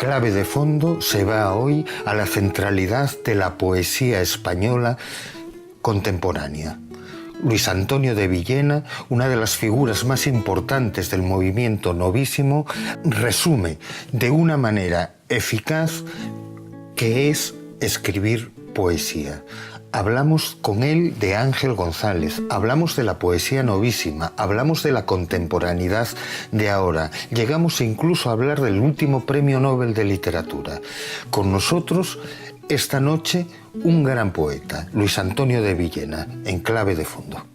Clave de Fondo se va hoy a la centralidad de la poesía española contemporánea. Luis Antonio de Villena, una de las figuras más importantes del movimiento novísimo, resume de una manera eficaz qué es escribir poesía. Hablamos con él de Ángel González, hablamos de la poesía novísima, hablamos de la contemporaneidad de ahora, llegamos incluso a hablar del último premio Nobel de Literatura. Con nosotros, esta noche, un gran poeta, Luis Antonio de Villena, en Clave de Fondo.